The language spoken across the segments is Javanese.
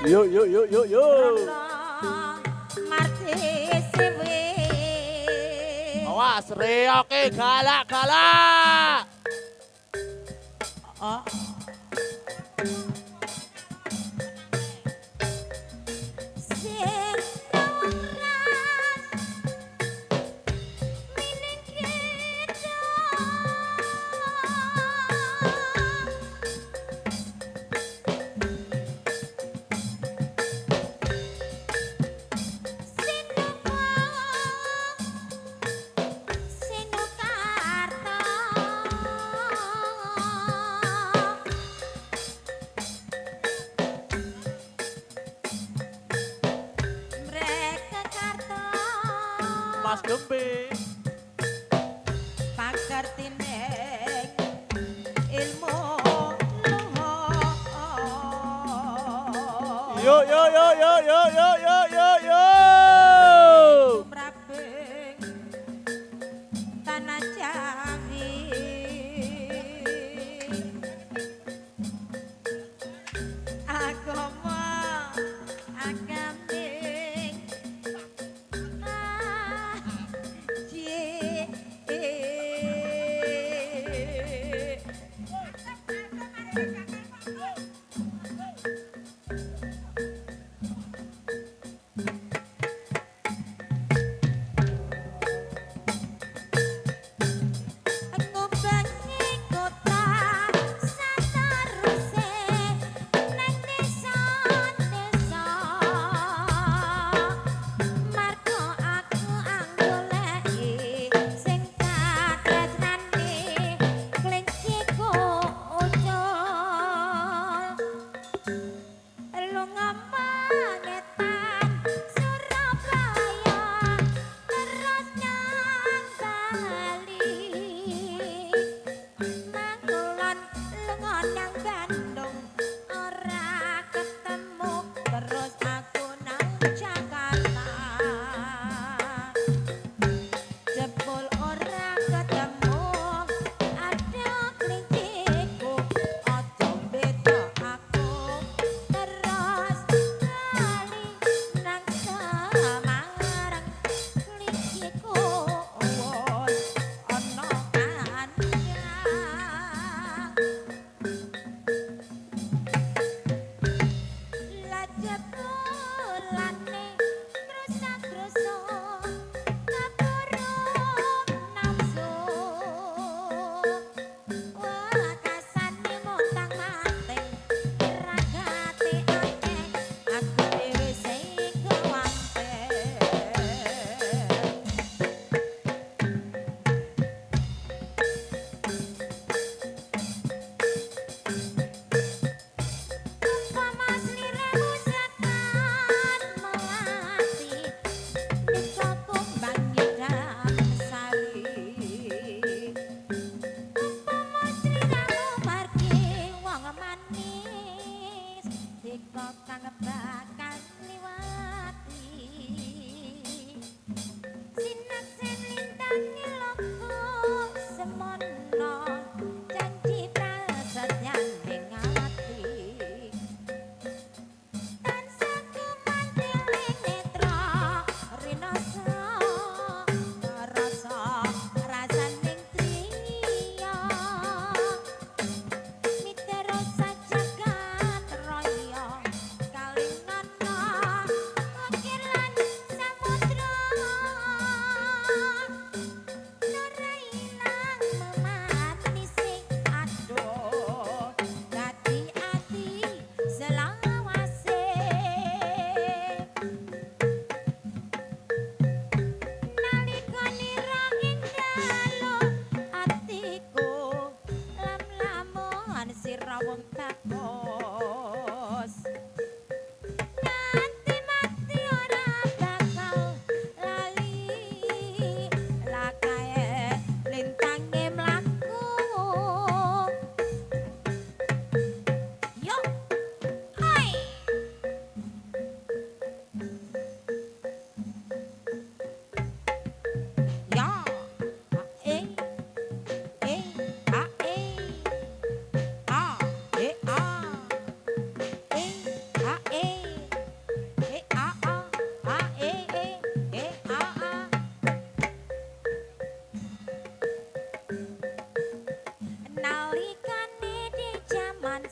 Yuk, yuk, yuk, yuk, yuk. Awas, reoke galak-galak. Oh. Mas Gembe. Pakartining ilmu Yuk, yuk, yuk, yuk, yuk, yuk, yuk, yuk, yuk. Tumraping tanah Jawi agama agaming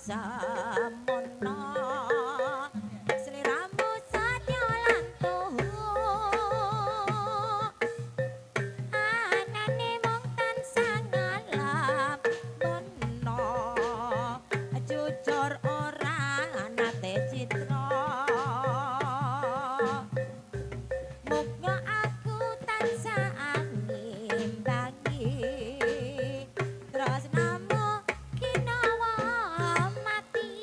semono sliramu sadya lan tuhu anane mung tansah ngalap bono jujur ora nate citra muga aku tansah ngimbangi tresnamu kinawa mati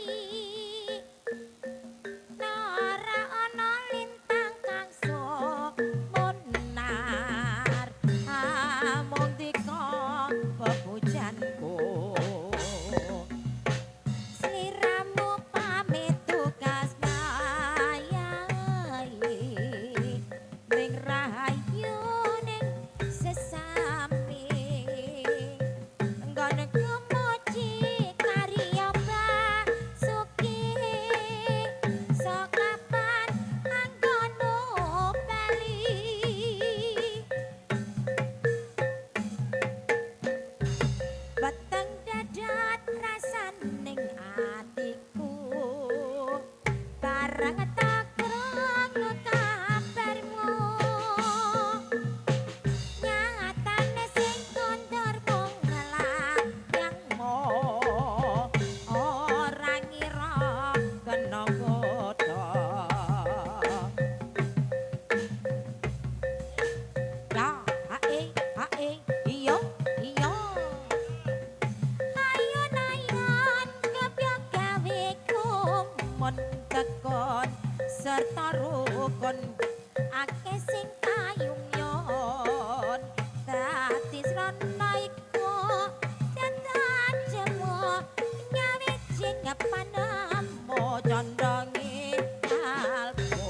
ora ana lintang kang sok munar mung dika bebujanku sliramu pamit tugas ngayahi ring rahayu ning sesami nggon kemuji karya basuki sokapan anggono bali batang dadat rasaning atiku barang tak krungu kabarmu nyatane sing kondur mung nglayangmu ora ngira kena godha ya hae iyo iyo ayon ayon kepya gawe kumun tekon serta rukun akeh sing kayungyon dadi srana iku dadak jemu nyawi jing panamo condongi alku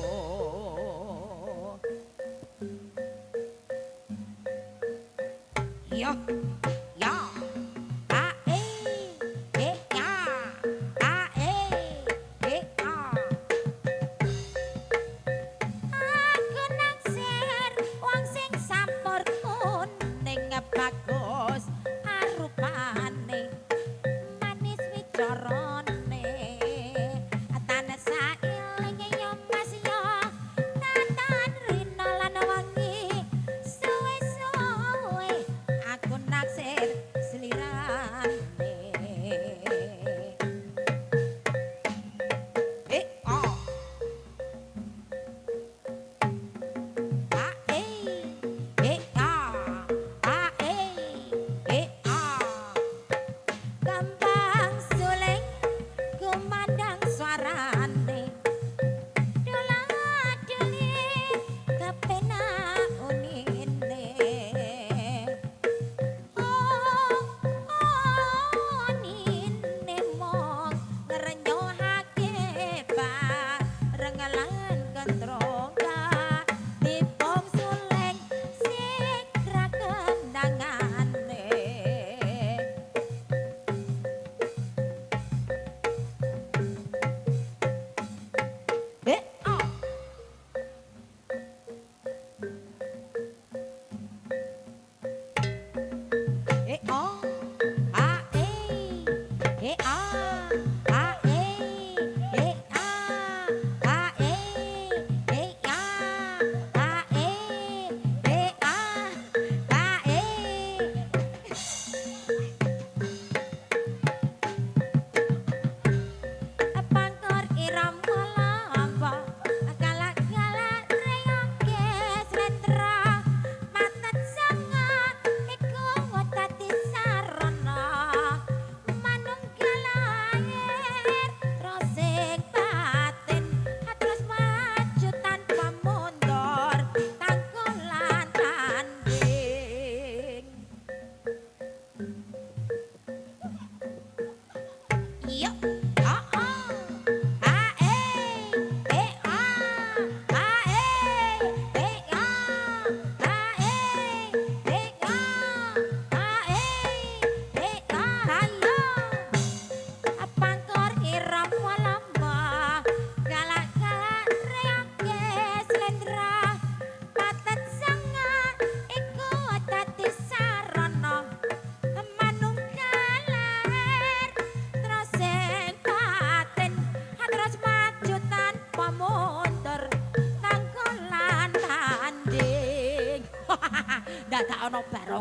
yo ya ae ya ae ya aku nang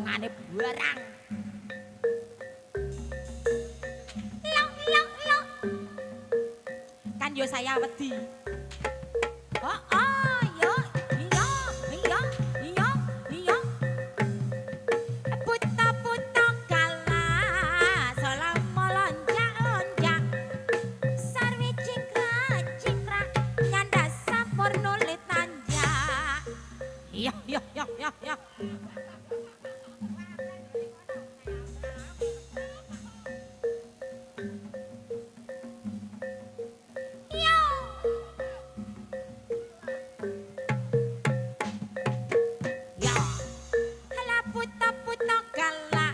bolongane barang. Lo. Kan yo saya wedi. Oh, yo, iya. Puto kala, selama lonjak. Sarwi cingkrak, nyanda sampur nulit tanjak. Iya. Ya, halah puto kala,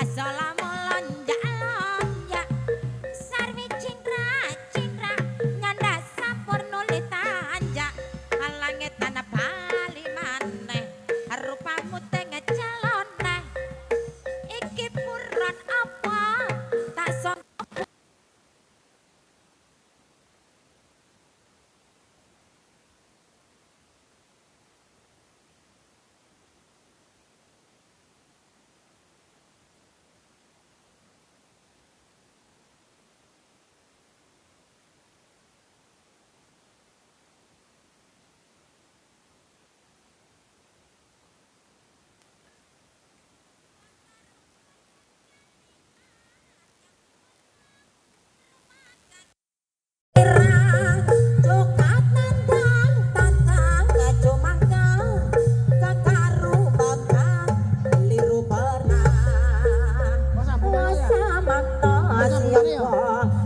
asalamu lonjak. Sarwi cingkrak, nyanda sampur nulit tanjak. Halange tanah bali maneh, rupamu teng celoneh. Iki puran apa, tak sangka.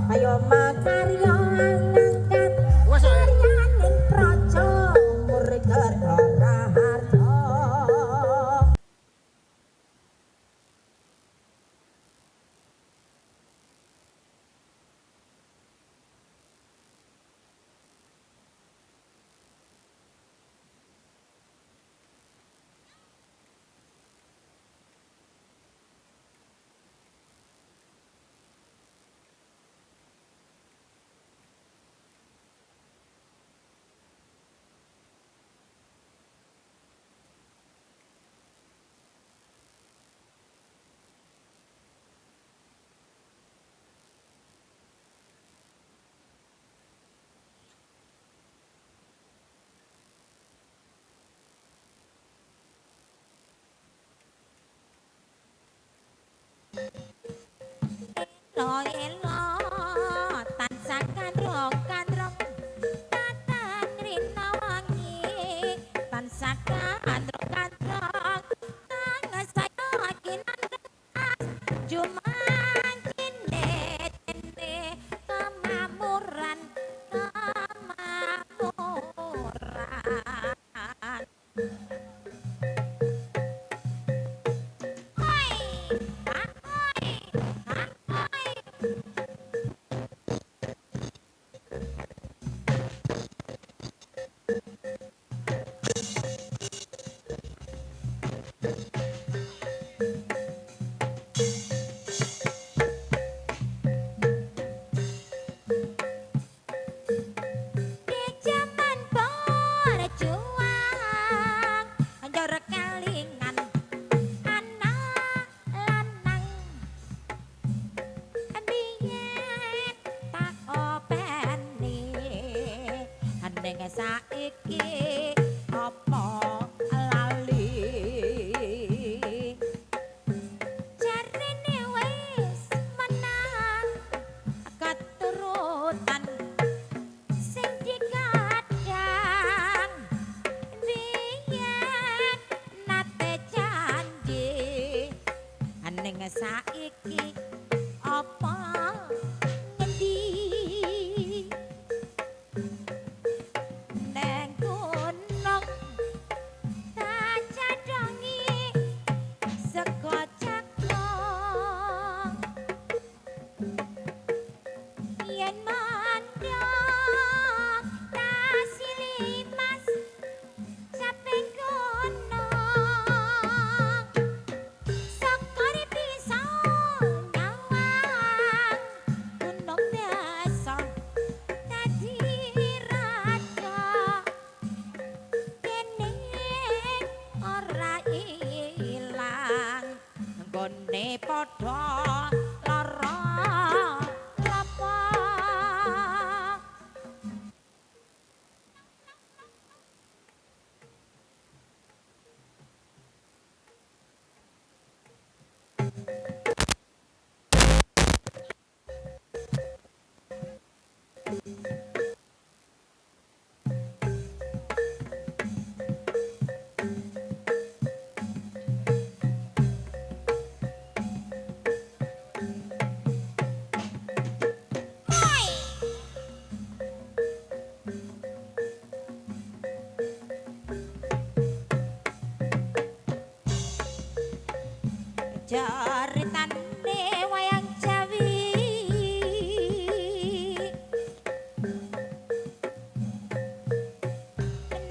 Ayo makarya ngangkat karyaning praja murid Raharja. Elo tansah kandhong tatan rina wangi tansah kandhong kang saya kinandhas jumancine kamamuran. Di jaman berjuang njor kelingan anak lanang biyen tak openi ning saiki apa lali jarene wis menang keturutan sing digadang biyen nate janji ning saiki apa ngendi neng gunung tak cadongi sego jagung yen mandang tak silimas capek gunung sokori pisau nyawang lara lapa. Jaritane wayang Jawi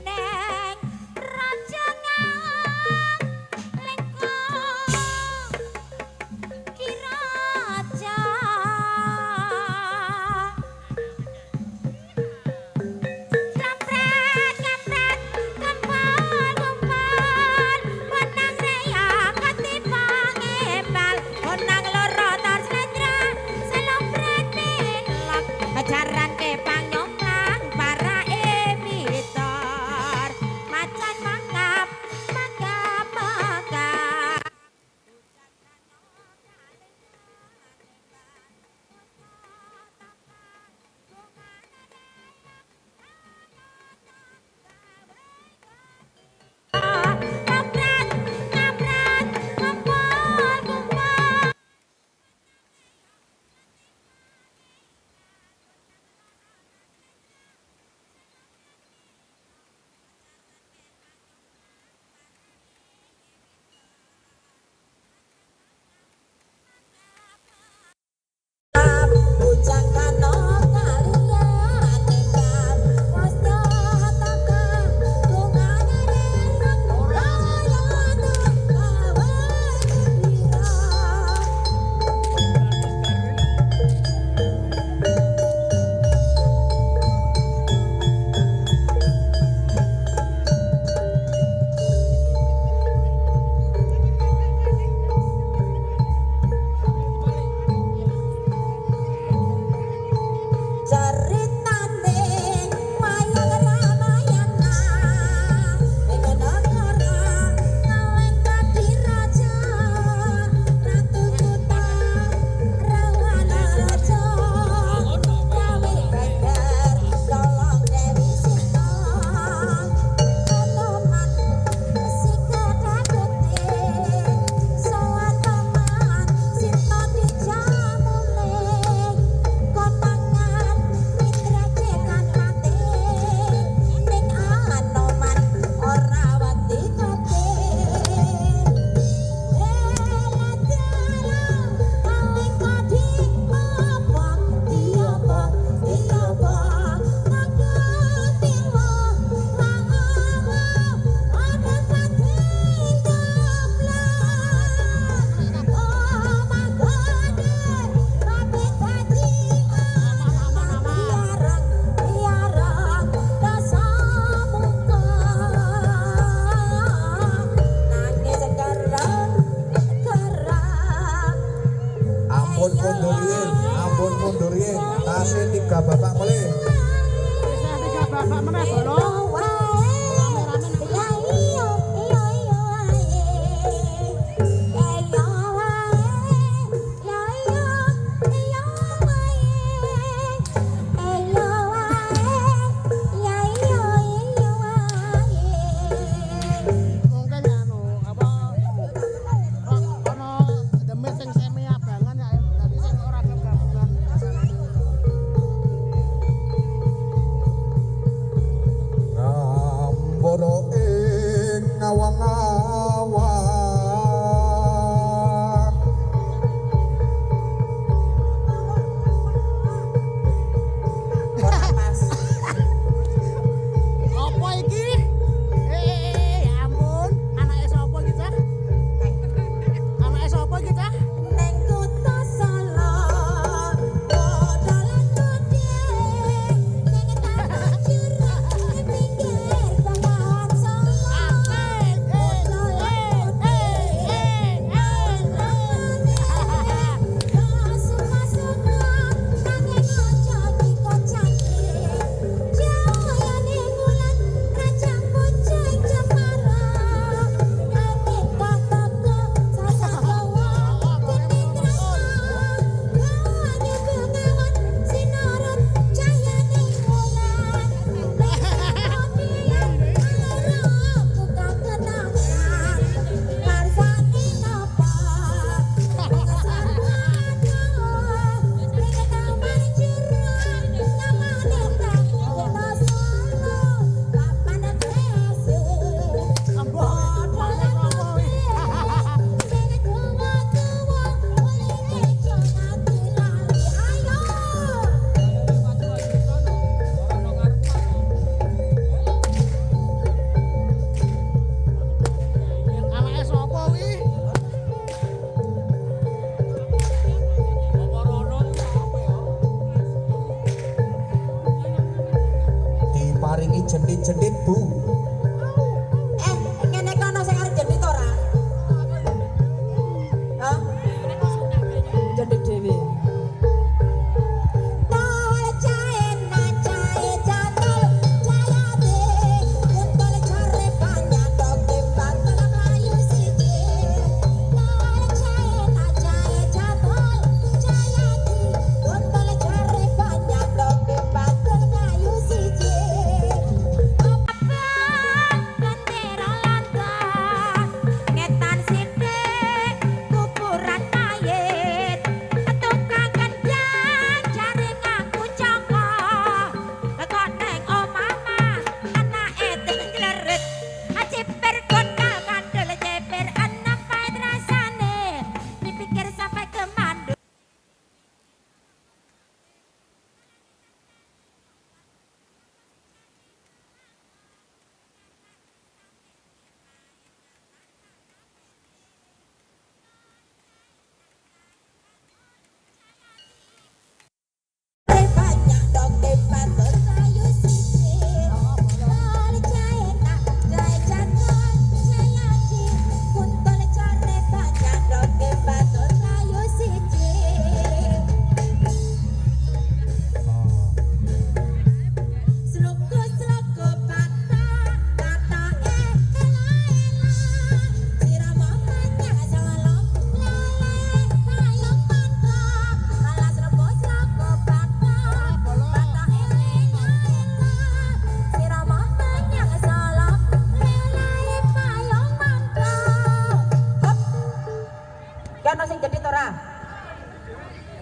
neng rajangan lengko kiraja kampret kampret kempal kempal wenang reya ketimbang embal onang loro tar slendra selopret pilek ajaran ke panyonglang para emitor macan mangap mangap mangap kampret kampret kempal kempal. Ucakano kalian tinggal wasnya taka tungane renak raya Jaritane wayang Ramayana ing negara Lengkadi raja Ratu Kuta Rawana raja gawe geger tolong Dewi Sita Anoman sikadakute sowan teman Sita dijamune konangan mitra cekan mati ning Anoman ora wedi kote Ampun mundur yen, tasih 3 bapak mulai. Mungkin anu apa ono demit sing semi abangan ya dadi sing ora gabungan.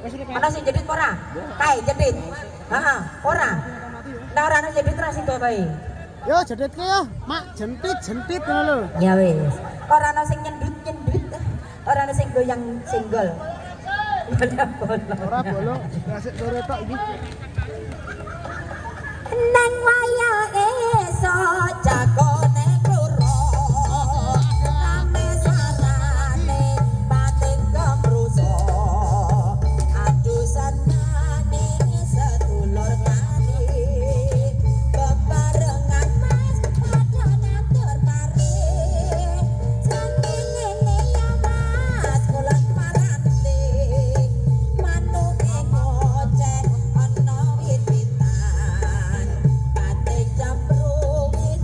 Wis iki Ana sing jedit ora? Kae jedit. Heeh, ora. Nek ora ana jedit ora sida kae. yo jeditke yo, mak jentit ngono lho. Ya wis. Ora ana sing nyendut. Ora ana sing goyang singgol. Ora bolong, asik sore tok iki. Nang wayah esok jagone kloro rame sarane batin kemruso adu senane sedulur tani bebarengan mas padha natur mari saking ngene ya mas kula marante manuk ing oceh ana wit-witan batik jambrungit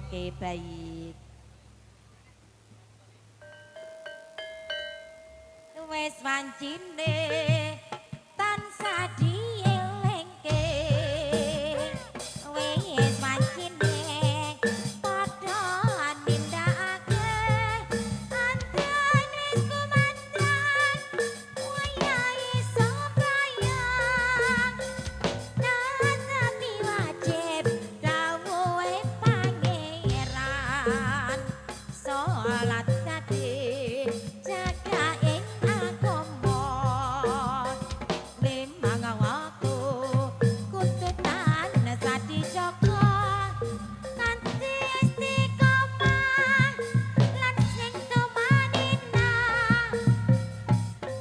Oke, baik. Wes wancine tansah dielengke. Wes wancine padha nindakake. Anten wis kumandang wayahe sembayang. Tapi wajib dawuhe pangeran. Salat dadi jaga ing agama. Memang aku kudu tansah dijaga kanthi istiqomah lan sing tumanina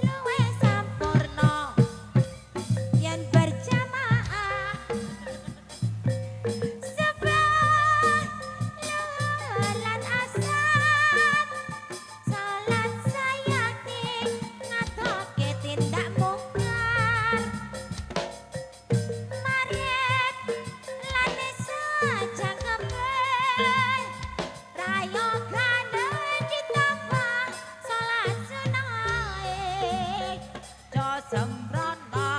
luwih sampurna yen berjamaah. Sebab lan asar salat sayakti ngatoke tindak mungkar. Maret lan sajangkepe rayogane ditambah salat sunahe. Jo sembrono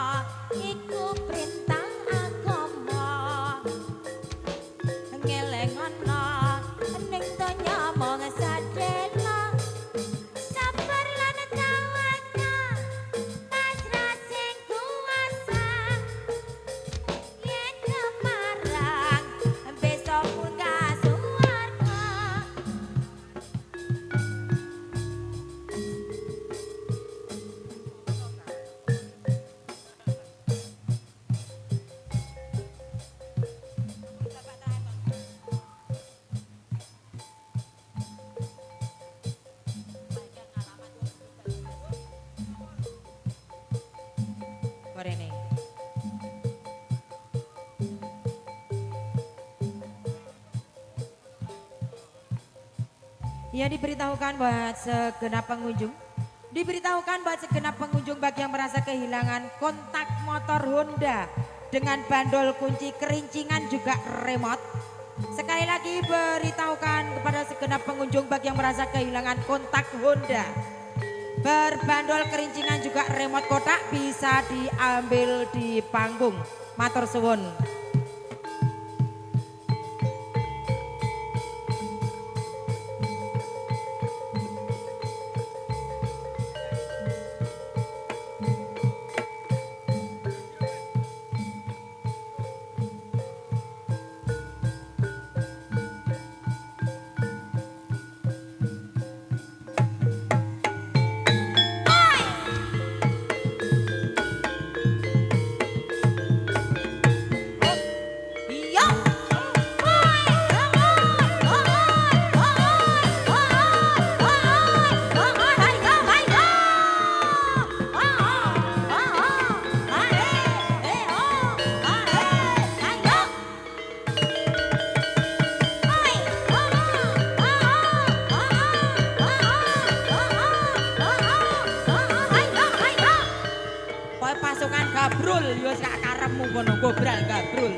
iku perintah agama. Ngelengono ning donya mung sadelo. Sabar lan tawakal pasrah sing kuasa. Yen kemarang besok munggah suwarga. Korene. Ya diberitahukan buat segenap pengunjung. Diberitahukan buat segenap pengunjung bagi yang merasa kehilangan kontak motor Honda dengan bandol kunci kerincingan juga remote. Sekali lagi beritahukan kepada segenap pengunjung bagi yang merasa kehilangan kontak Honda berbandol kerincingan juga remote kotak bisa diambil di panggung. Matur suwun. Pasukan gabrul yo sak karepmu kono gobral gabrul.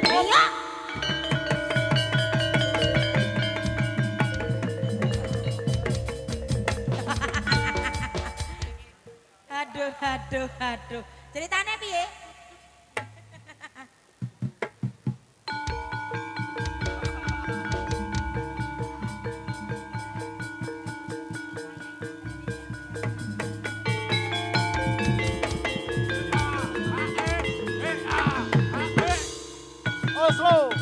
Ayo. Aduh. Ceritane piye? Oslo.